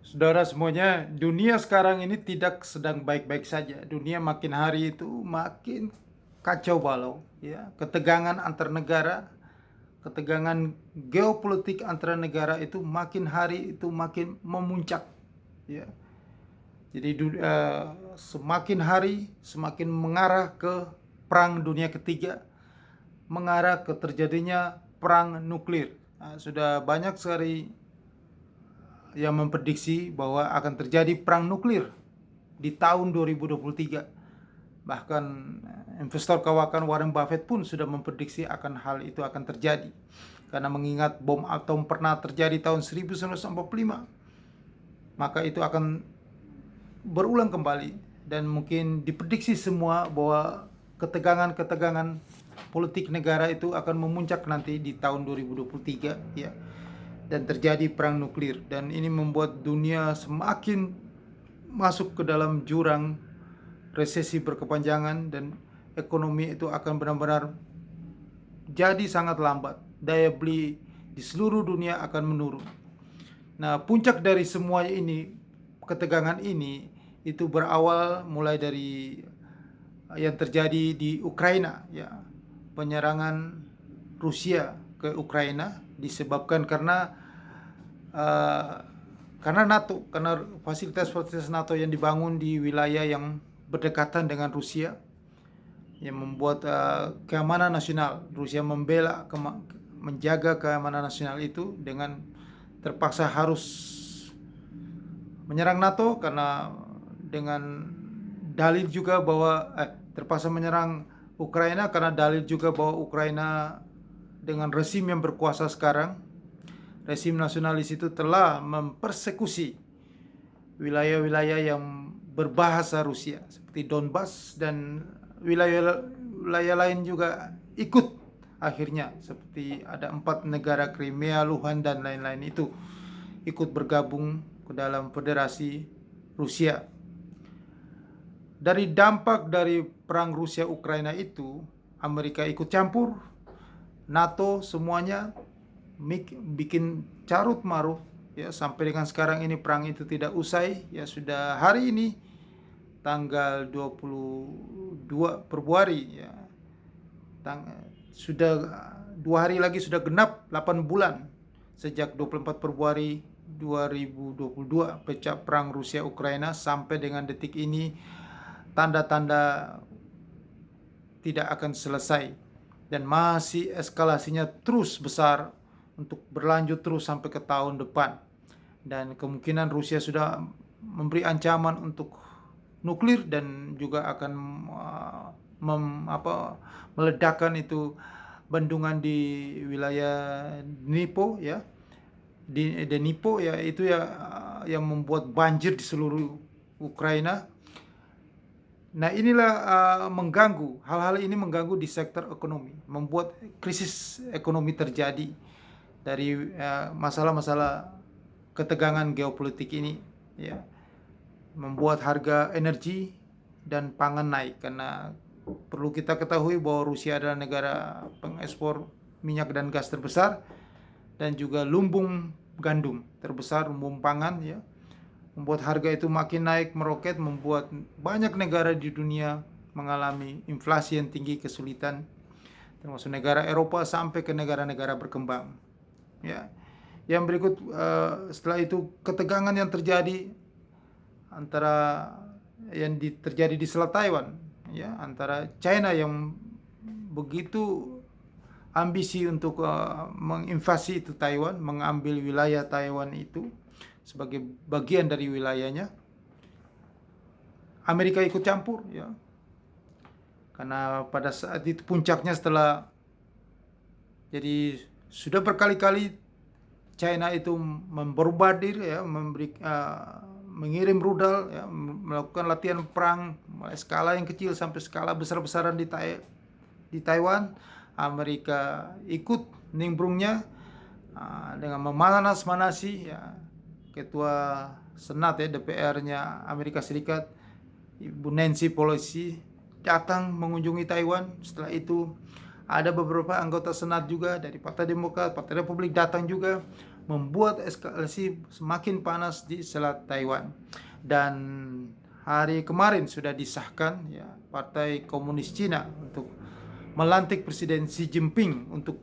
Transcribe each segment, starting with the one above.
Saudara semuanya, dunia sekarang ini tidak sedang baik-baik saja. Dunia makin hari itu makin kacau balau, ya. Ketegangan antar negara, ketegangan geopolitik antara negara itu makin hari itu makin memuncak, ya. Jadi semakin hari semakin mengarah ke perang dunia ketiga, mengarah ke terjadinya perang nuklir. Nah, sudah banyak sekali yang memprediksi bahwa akan terjadi perang nuklir di tahun 2023. Bahkan investor kawakan Warren Buffett pun sudah memprediksi akan hal itu akan terjadi. Karena mengingat bom atom pernah terjadi tahun 1945, maka itu akan berulang kembali. Dan mungkin diprediksi semua bahwa ketegangan-ketegangan politik negara itu akan memuncak nanti di tahun 2023, ya. Dan terjadi perang nuklir, dan ini membuat dunia semakin masuk ke dalam jurang resesi berkepanjangan, dan ekonomi itu akan benar-benar jadi sangat lambat. Daya beli di seluruh dunia akan menurun. Nah, puncak dari semua ini, ketegangan ini, itu berawal mulai dari yang terjadi di Ukraina, ya. Penyerangan Rusia ke Ukraina disebabkan uh, karena NATO, karena fasilitas-fasilitas NATO yang dibangun di wilayah yang berdekatan dengan Rusia, yang membuat keamanan nasional Rusia menjaga keamanan nasional itu dengan terpaksa harus menyerang NATO, karena dengan dalil juga bahwa terpaksa menyerang Ukraina karena dalil juga bahwa Ukraina dengan rezim yang berkuasa sekarang, rezim nasionalis itu telah mempersekusi wilayah-wilayah yang berbahasa Rusia seperti Donbas, dan wilayah lain juga ikut akhirnya, seperti ada 4 negara, Crimea, Luhan, dan lain-lain itu ikut bergabung ke dalam federasi Rusia. Dari dampak dari perang Rusia Ukraina itu, Amerika ikut campur, NATO semuanya bikin carut marut, ya, sampai dengan sekarang ini perang itu tidak usai, ya. Sudah hari ini tanggal 22 Februari, ya. Sudah 2 hari lagi sudah genap 8 bulan sejak 24 Februari 2022 pecah perang Rusia Ukraina. Sampai dengan detik ini tanda-tanda tidak akan selesai, dan masih eskalasinya terus besar untuk berlanjut terus sampai ke tahun depan. Dan kemungkinan Rusia sudah memberi ancaman untuk nuklir, dan juga akan meledakkan itu bendungan di wilayah Dnipro, ya. Di Dnipro, ya, itu ya yang membuat banjir di seluruh Ukraina. Nah, inilah mengganggu, hal-hal ini mengganggu di sektor ekonomi, membuat krisis ekonomi terjadi dari masalah-masalah ketegangan geopolitik ini, ya. Membuat harga energi dan pangan naik, karena perlu kita ketahui bahwa Rusia adalah negara pengekspor minyak dan gas terbesar, dan juga lumbung gandum terbesar, lumbung pangan, ya. Membuat harga itu makin naik, meroket, membuat banyak negara di dunia mengalami inflasi yang tinggi, kesulitan, termasuk negara Eropa sampai ke negara-negara berkembang, ya. Yang berikut, setelah itu ketegangan yang terjadi antara terjadi di Selat Taiwan, ya, antara China yang begitu ambisi untuk menginvasi itu Taiwan, mengambil wilayah Taiwan itu sebagai bagian dari wilayahnya. Amerika ikut campur, ya, karena pada saat itu puncaknya setelah, jadi sudah berkali-kali China itu membombardir, ya, mengirim rudal, ya, melakukan latihan perang mulai skala yang kecil sampai skala besar-besaran di Taiwan. Amerika ikut nimbrungnya dengan memanas-manasi, ya, ketua Senat, ya, DPR-nya Amerika Serikat, Ibu Nancy Pelosi, datang mengunjungi Taiwan. Setelah itu ada beberapa anggota Senat juga dari Partai Demokrat, Partai Republik datang juga membuat eskalasi semakin panas di Selat Taiwan. Dan hari kemarin sudah disahkan ya Partai Komunis Cina untuk melantik Presiden Xi Jinping untuk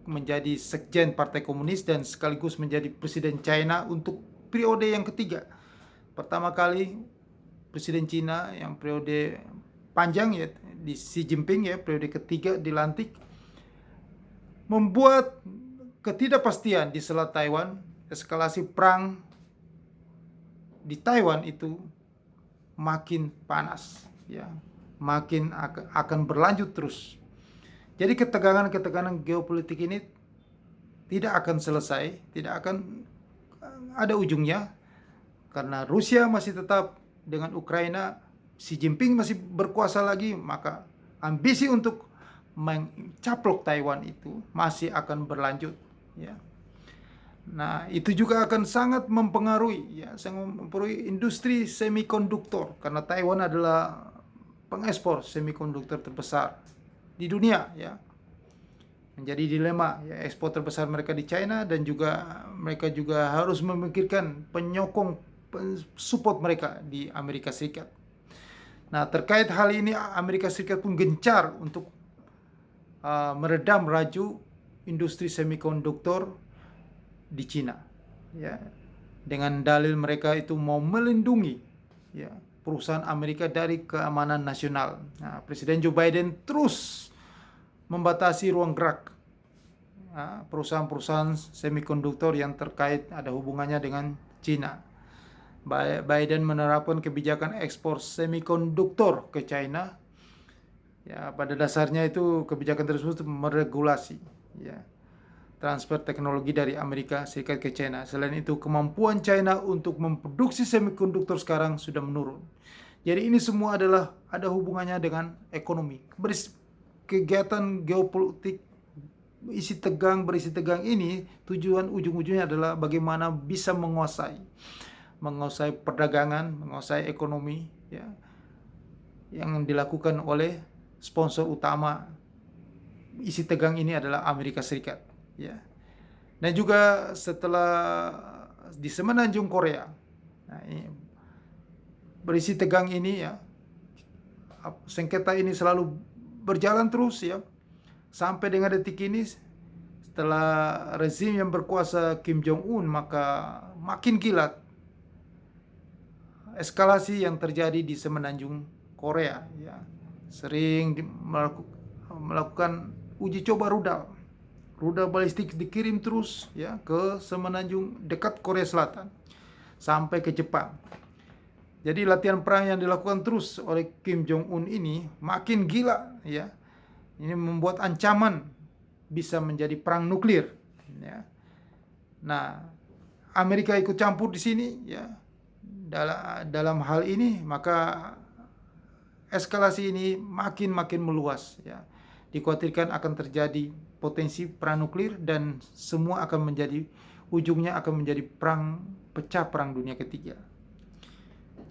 menjadi sekjen Partai Komunis dan sekaligus menjadi Presiden China untuk periode yang ketiga. Pertama kali Presiden Cina yang periode panjang ya di Xi Jinping ya periode ketiga dilantik, membuat ketidakpastian di Selat Taiwan, eskalasi perang di Taiwan itu makin panas ya, makin akan berlanjut terus. Jadi ketegangan-ketegangan geopolitik ini tidak akan selesai, tidak akan ada ujungnya, karena Rusia masih tetap dengan Ukraina, Xi Jinping masih berkuasa lagi, maka ambisi untuk mencaplok Taiwan itu masih akan berlanjut ya. Nah, itu juga akan sangat mempengaruhi ya, sangat mempengaruhi industri semikonduktor, karena Taiwan adalah pengekspor semikonduktor terbesar di dunia ya. Menjadi dilema ya, ekspor terbesar mereka di China, dan juga mereka juga harus memikirkan penyokong support mereka di Amerika Serikat. Nah, terkait hal ini Amerika Serikat pun gencar untuk meredam laju industri semikonduktor di Cina ya, dengan dalil mereka itu mau melindungi ya perusahaan Amerika dari keamanan nasional. Nah, Presiden Joe Biden terus membatasi ruang gerak perusahaan-perusahaan semikonduktor yang terkait ada hubungannya dengan Cina. Biden menerapkan kebijakan ekspor semikonduktor ke China. Ya, pada dasarnya itu kebijakan tersebut meregulasi ya transfer teknologi dari Amerika Serikat ke China. Selain itu, kemampuan China untuk memproduksi semikonduktor sekarang sudah menurun. Jadi ini semua adalah ada hubungannya dengan ekonomi. Kegiatan geopolitik berisi tegang ini tujuan ujung-ujungnya adalah bagaimana bisa menguasai perdagangan, menguasai ekonomi ya, yang dilakukan oleh sponsor utama isi tegang ini adalah Amerika Serikat ya. Dan juga setelah di semenanjung Korea, nah, ini berisi tegang ini ya, sengketa ini selalu berjalan terus ya sampai dengan detik ini. Setelah rezim yang berkuasa Kim Jong Un, maka makin kilat eskalasi yang terjadi di semenanjung Korea ya. Sering melakukan uji coba rudal balistik dikirim terus ya ke semenanjung dekat Korea Selatan sampai ke Jepang. Jadi latihan perang yang dilakukan terus oleh Kim Jong Un ini makin gila ya. Ini membuat ancaman bisa menjadi perang nuklir ya. Nah, Amerika ikut campur di sini ya. Dalam hal ini, maka eskalasi ini makin meluas ya. Dikhawatirkan akan terjadi potensi perang nuklir, dan semua akan menjadi ujungnya akan menjadi pecah perang dunia ketiga.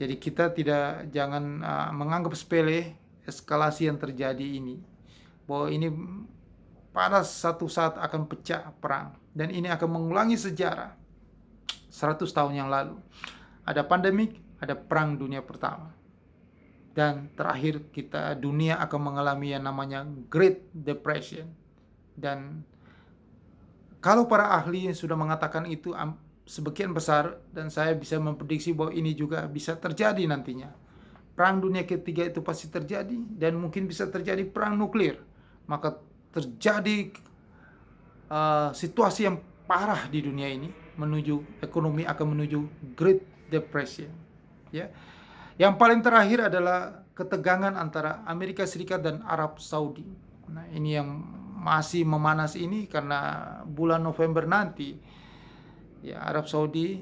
Jadi kita jangan menganggap sepele eskalasi yang terjadi ini, bahwa ini pada satu saat akan pecah perang, dan ini akan mengulangi sejarah 100 tahun yang lalu. Ada pandemik, ada perang dunia pertama, dan terakhir dunia akan mengalami yang namanya Great Depression. Dan kalau para ahli sudah mengatakan itu sebagian besar, dan saya bisa memprediksi bahwa ini juga bisa terjadi nantinya. Perang dunia ketiga itu pasti terjadi, dan mungkin bisa terjadi perang nuklir. Maka terjadi situasi yang parah di dunia ini, ekonomi akan menuju Great Depression. Ya. Yang paling terakhir adalah ketegangan antara Amerika Serikat dan Arab Saudi. Nah, ini yang masih memanas ini karena bulan November nanti ya Arab Saudi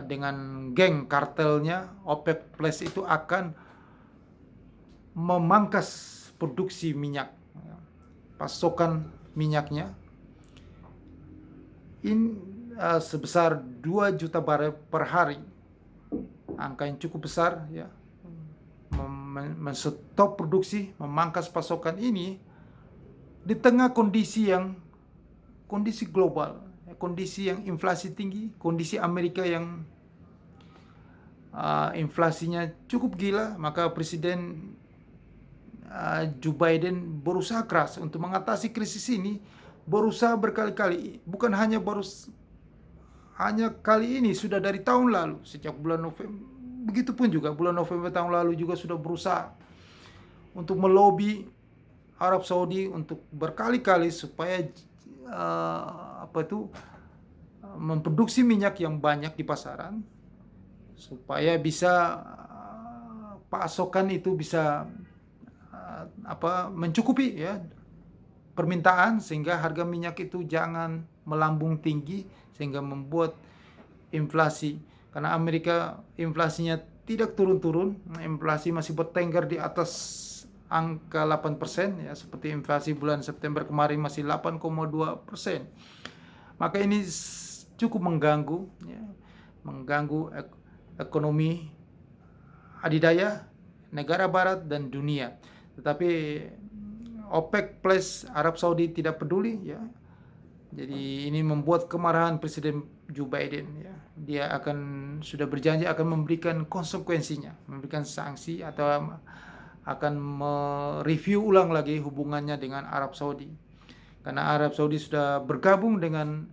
dengan geng kartelnya OPEC Plus itu akan memangkas produksi minyak, pasokan minyaknya sebesar 2 juta barel per hari. Angka yang cukup besar ya. Men-stop produksi, memangkas pasokan ini di tengah kondisi global, kondisi yang inflasi tinggi, kondisi Amerika yang inflasinya cukup gila, maka Presiden Joe Biden berusaha keras untuk mengatasi krisis ini, berusaha berkali-kali, bukan hanya kali ini, sudah dari tahun lalu, sejak bulan November. Begitupun juga bulan November tahun lalu juga sudah berusaha untuk melobi Arab Saudi untuk berkali-kali supaya memproduksi minyak yang banyak di pasaran, supaya bisa pasokan itu bisa mencukupi ya permintaan, sehingga harga minyak itu jangan melambung tinggi sehingga membuat inflasi. Karena Amerika inflasinya tidak turun-turun, inflasi masih bertengger di atas angka 8% ya, seperti inflasi bulan September kemarin masih 8,2%. Maka ini cukup mengganggu ya, ekonomi adidaya negara barat dan dunia. Tetapi OPEC plus Arab Saudi tidak peduli ya. Jadi ini membuat kemarahan Presiden Joe Biden ya. Dia sudah berjanji akan memberikan konsekuensinya, memberikan sanksi atau akan mereview ulang lagi hubungannya dengan Arab Saudi. Karena Arab Saudi sudah bergabung dengan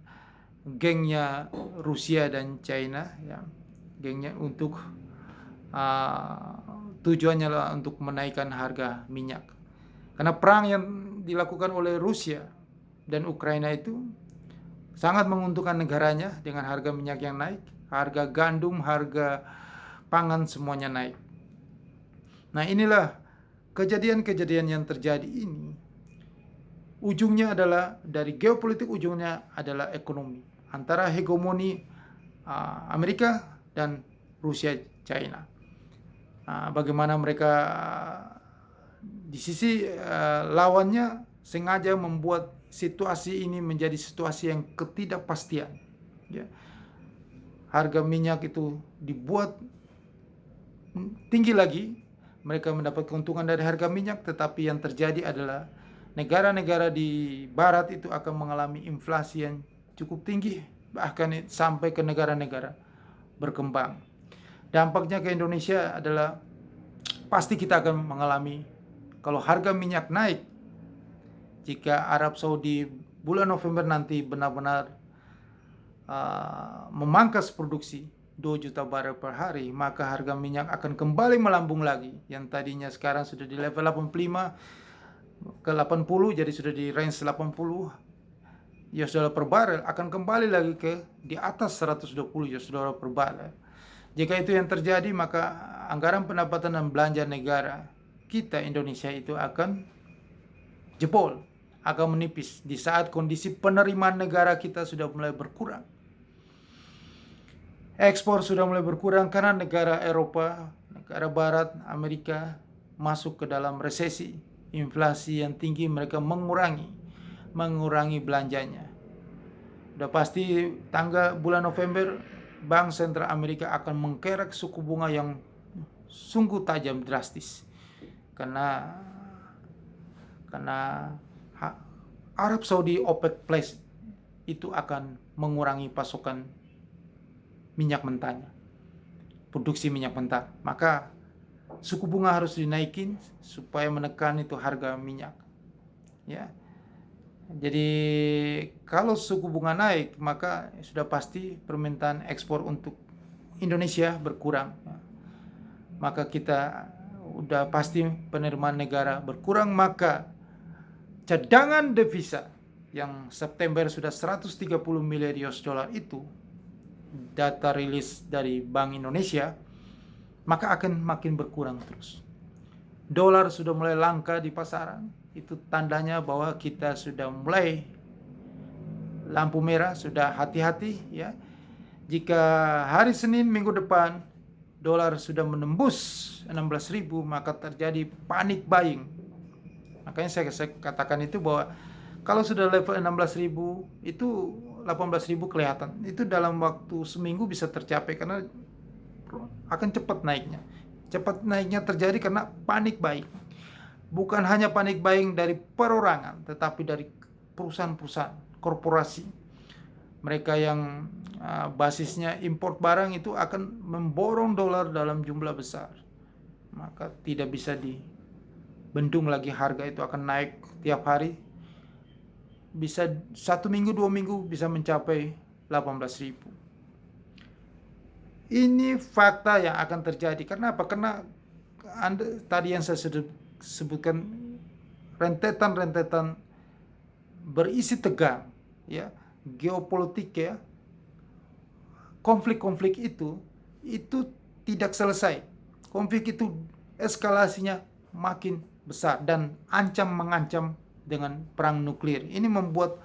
gengnya Rusia dan China ya. Gengnya untuk tujuannya adalah untuk menaikkan harga minyak. Karena perang yang dilakukan oleh Rusia dan Ukraina itu sangat menguntungkan negaranya dengan harga minyak yang naik, harga gandum, harga pangan semuanya naik. Nah, inilah kejadian-kejadian yang terjadi ini. Ujungnya adalah dari geopolitik, ujungnya adalah ekonomi antara hegemoni Amerika dan Rusia, China. Bagaimana mereka di sisi lawannya sengaja membuat situasi ini menjadi situasi yang ketidakpastian. Ya. Harga minyak itu dibuat tinggi lagi, mereka mendapat keuntungan dari harga minyak, tetapi yang terjadi adalah negara-negara di barat itu akan mengalami inflasi yang cukup tinggi, bahkan sampai ke negara-negara berkembang. Dampaknya ke Indonesia adalah pasti kita akan mengalami, kalau harga minyak naik, jika Arab Saudi bulan November nanti benar-benar memangkas produksi 2 juta barel per hari, maka harga minyak akan kembali melambung lagi. Yang tadinya sekarang sudah di level 85 ke 80, jadi sudah di range 80 US dollar per barel, akan kembali lagi ke di atas 120 US dollar per barel. Jika itu yang terjadi, maka anggaran pendapatan dan belanja negara kita Indonesia itu akan jebol, akan menipis di saat kondisi penerimaan negara kita sudah mulai berkurang. Ekspor sudah mulai berkurang karena negara Eropa, negara Barat, Amerika masuk ke dalam resesi. Inflasi yang tinggi, mereka mengurangi belanjanya. Udah pasti bulan November, Bank Sentral Amerika akan mengkerek suku bunga yang sungguh tajam, drastis. Karena Arab Saudi OPEC Plus itu akan mengurangi pasokan minyak mentahnya, produksi minyak mentah. Maka suku bunga harus dinaikin supaya menekan itu harga minyak. Ya. Jadi kalau suku bunga naik, maka sudah pasti permintaan ekspor untuk Indonesia berkurang. Maka kita udah pasti penerimaan negara berkurang, maka cadangan devisa yang September sudah 130 miliar US dollar itu, data rilis dari Bank Indonesia, maka akan makin berkurang terus. Dolar sudah mulai langka di pasaran, itu tandanya bahwa kita sudah mulai lampu merah, sudah hati-hati ya. Jika hari Senin minggu depan dolar sudah menembus 16.000, maka terjadi panic buying. Makanya saya katakan itu bahwa kalau sudah level 16.000 itu 18.000 kelihatan. Itu dalam waktu seminggu bisa tercapai karena akan cepat naiknya. Cepat naiknya terjadi karena panic buying. Bukan hanya panic buying dari perorangan, tetapi dari perusahaan-perusahaan, korporasi. mereka yang basisnya import barang itu akan memborong dolar dalam jumlah besar. Maka tidak bisa dibendung lagi, harga itu akan naik tiap hari. Bisa 1 minggu, 2 minggu bisa mencapai 18.000. Ini fakta yang akan terjadi. Karena apa? Karena tadi yang saya sebutkan, rentetan-rentetan berisi tegang, ya, geopolitik, ya, konflik-konflik itu tidak selesai. Konflik itu eskalasinya makin besar dan mengancam dengan perang nuklir. Ini membuat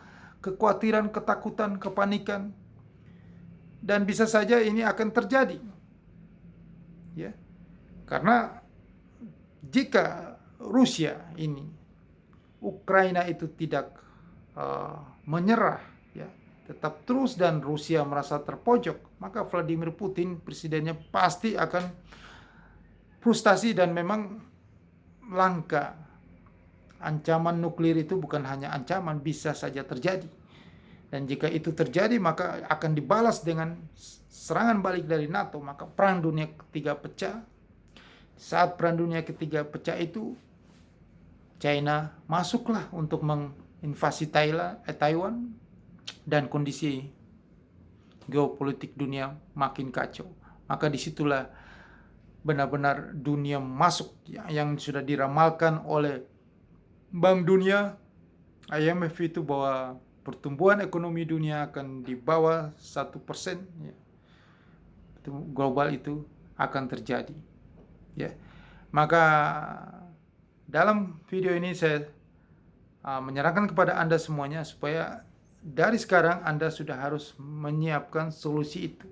kekhawatiran, ketakutan, kepanikan, dan bisa saja ini akan terjadi, ya, karena jika Rusia ini, Ukraina itu tidak menyerah, ya, tetap terus dan Rusia merasa terpojok, maka Vladimir Putin, presidennya, pasti akan frustasi dan memang langka. Ancaman nuklir itu bukan hanya ancaman, bisa saja terjadi. Dan jika itu terjadi, maka akan dibalas dengan serangan balik dari NATO. Maka perang dunia ketiga pecah. Saat perang dunia ketiga pecah itu, China masuklah untuk menginvasi Taiwan, dan kondisi geopolitik dunia makin kacau. Maka disitulah benar-benar dunia masuk, yang sudah diramalkan oleh Bank Dunia, IMF itu, bahwa pertumbuhan ekonomi dunia akan di bawah 1%, ya. Global itu akan terjadi, ya. Maka dalam video ini saya menyarankan kepada Anda semuanya supaya dari sekarang Anda sudah harus menyiapkan solusi itu.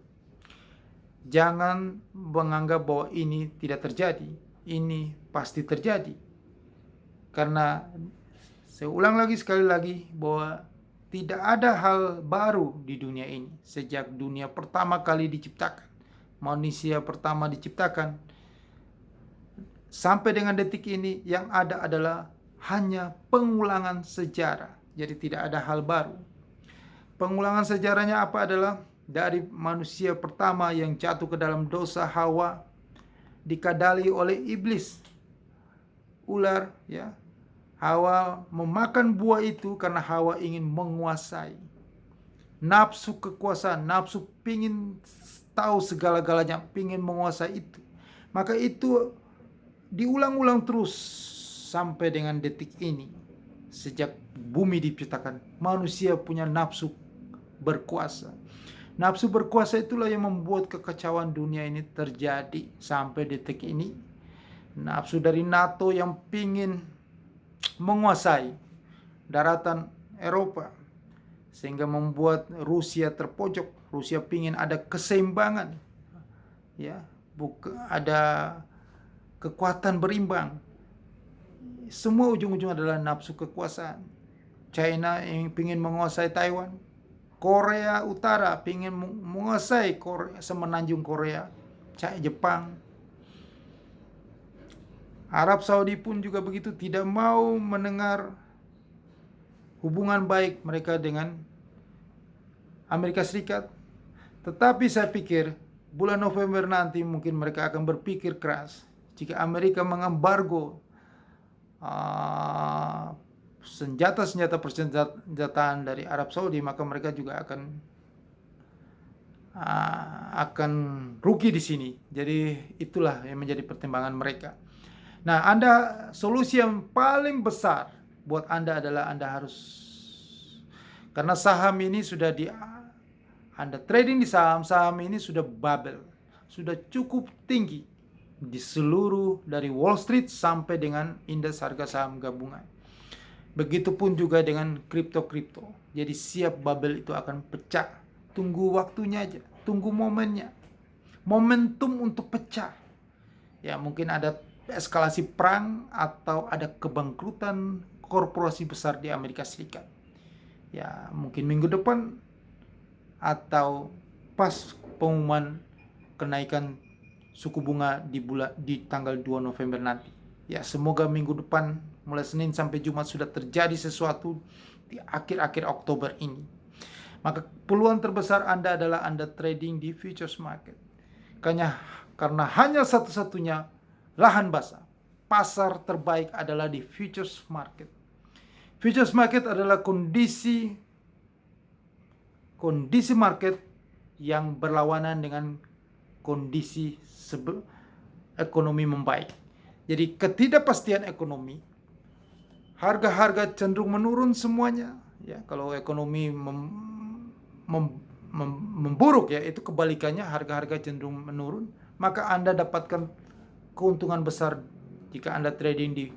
Jangan menganggap bahwa ini tidak terjadi. Ini pasti terjadi. Karena saya ulang lagi sekali lagi bahwa tidak ada hal baru di dunia ini. Sejak dunia pertama kali diciptakan, manusia pertama diciptakan, sampai dengan detik ini yang ada adalah hanya pengulangan sejarah. Jadi tidak ada hal baru. Pengulangan sejarahnya apa? Adalah dari manusia pertama yang jatuh ke dalam dosa, Hawa, dikadali oleh iblis, ular, ya. Hawa memakan buah itu karena Hawa ingin menguasai. Nafsu kekuasaan, nafsu pingin tahu segala-galanya, pingin menguasai itu. Maka itu diulang-ulang terus sampai dengan detik ini. Sejak bumi diciptakan, manusia punya nafsu berkuasa. Nafsu berkuasa itulah yang membuat kekacauan dunia ini terjadi sampai detik ini. Nafsu dari NATO yang pingin menguasai daratan Eropa, sehingga membuat Rusia terpojok. Rusia pingin ada keseimbangan, ya, ada kekuatan berimbang. Semua ujung-ujung adalah nafsu kekuasaan. China yang pingin menguasai Taiwan, Korea Utara pingin menguasai semenanjung Korea, Jepang. Arab Saudi pun juga begitu, tidak mau mendengar hubungan baik mereka dengan Amerika Serikat. Tetapi saya pikir bulan November nanti mungkin mereka akan berpikir keras. Jika Amerika mengembargo senjata-senjata persenjataan dari Arab Saudi, maka mereka juga akan rugi di sini. Jadi itulah yang menjadi pertimbangan mereka. Nah, solusi yang paling besar buat Anda adalah Anda harus, karena saham ini sudah Anda trading di saham ini sudah bubble, sudah cukup tinggi di seluruh dari Wall Street sampai dengan indeks harga saham gabungan. Begitupun juga dengan kripto. Jadi siap bubble itu akan pecah. Tunggu waktunya aja, tunggu momennya. Momentum untuk pecah. Ya, mungkin ada eskalasi perang atau ada kebangkrutan korporasi besar di Amerika Serikat. Ya, mungkin minggu depan atau pas pengumuman kenaikan suku bunga di tanggal 2 November nanti. Ya, semoga minggu depan mulai Senin sampai Jumat sudah terjadi sesuatu di akhir-akhir Oktober ini. Maka peluang terbesar Anda adalah Anda trading di futures market. Karena hanya satu-satunya lahan basah, pasar terbaik adalah di futures market. Futures market adalah kondisi market yang berlawanan dengan kondisi ekonomi membaik. Jadi ketidakpastian ekonomi, harga-harga cenderung menurun semuanya. Ya, kalau ekonomi memburuk, ya itu kebalikannya, harga-harga cenderung menurun, maka Anda dapatkan keuntungan besar jika Anda trading di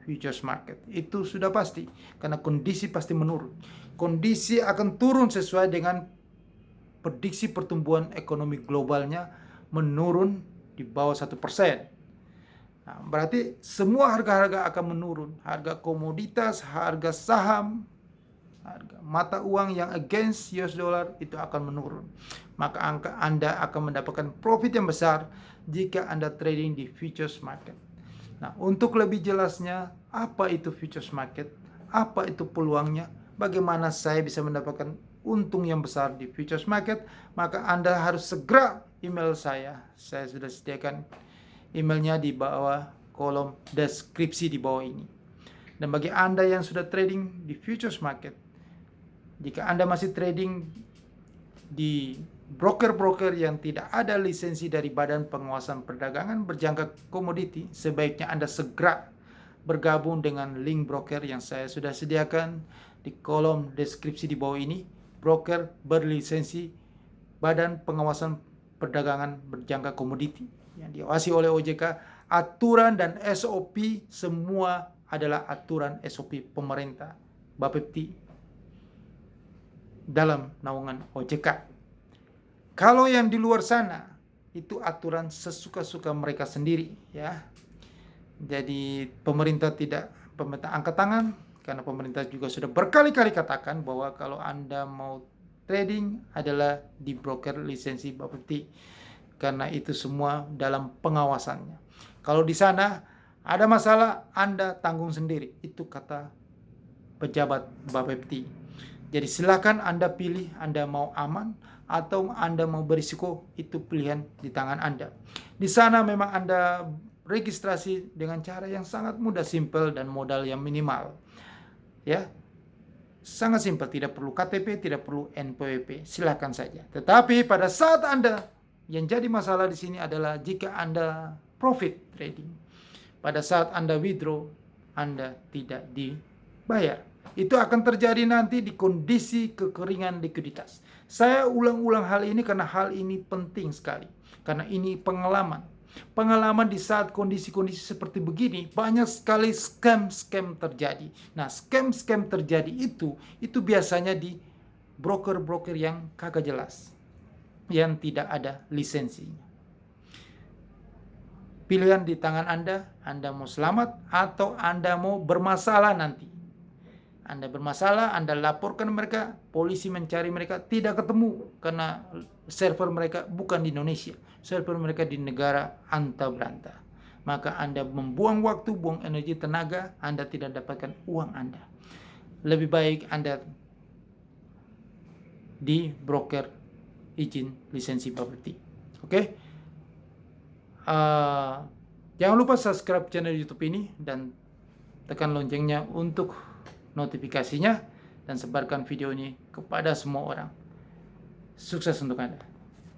futures market. Itu sudah pasti, karena kondisi pasti menurun. Kondisi akan turun sesuai dengan prediksi pertumbuhan ekonomi globalnya menurun di bawah 1%. Nah, berarti semua harga-harga akan menurun. Harga komoditas, harga saham, harga mata uang yang against US dollar itu akan menurun. Maka Anda akan mendapatkan profit yang besar jika Anda trading di futures market. Nah, untuk lebih jelasnya, apa itu futures market? Apa itu peluangnya? Bagaimana saya bisa mendapatkan untung yang besar di futures market? Maka Anda harus segera email saya. Saya sudah sediakan emailnya di bawah kolom deskripsi di bawah ini. Dan bagi Anda yang sudah trading di futures market, jika Anda masih trading di broker-broker yang tidak ada lisensi dari Badan Pengawasan Perdagangan Berjangka Komoditi, sebaiknya Anda segera bergabung dengan link broker yang saya sudah sediakan di kolom deskripsi di bawah ini. Broker berlisensi Badan Pengawasan Perdagangan Berjangka Komoditi yang diawasi oleh OJK. Aturan dan SOP semua adalah aturan SOP pemerintah Bapepti dalam naungan OJK. Kalau yang di luar sana itu aturan sesuka-suka mereka sendiri, ya. Jadi pemerintah angkat tangan, karena pemerintah juga sudah berkali-kali katakan bahwa kalau Anda mau trading adalah di broker lisensi Bapepti, karena itu semua dalam pengawasannya. Kalau di sana ada masalah, Anda tanggung sendiri, itu kata pejabat Bapepti. Jadi silakan Anda pilih, Anda mau aman atau Anda mau berisiko, itu pilihan di tangan Anda. Di sana memang Anda registrasi dengan cara yang sangat mudah, simple, dan modal yang minimal. Ya, sangat simpel, tidak perlu KTP, tidak perlu NPWP, silakan saja. Tetapi pada saat Anda, yang jadi masalah di sini adalah jika Anda profit trading, pada saat Anda withdraw, Anda tidak dibayar. Itu akan terjadi nanti di kondisi kekeringan likuiditas. Saya ulang-ulang hal ini karena hal ini penting sekali. Karena ini pengalaman. Pengalaman di saat kondisi-kondisi seperti begini, banyak sekali scam terjadi. Nah, scam terjadi itu biasanya di broker-broker yang kagak jelas, yang tidak ada lisensinya. Pilihan di tangan Anda mau selamat atau Anda mau bermasalah nanti. Anda bermasalah, Anda laporkan mereka, polisi mencari mereka, tidak ketemu karena server mereka bukan di Indonesia, server mereka di negara anta beranta. Maka Anda membuang waktu, buang energi, tenaga, Anda tidak dapatkan uang Anda. Lebih baik Anda di broker izin lisensi Bapepti. Oke? Jangan lupa subscribe channel YouTube ini dan tekan loncengnya untuk notifikasinya, dan sebarkan video ini kepada semua orang. Sukses untuk Anda.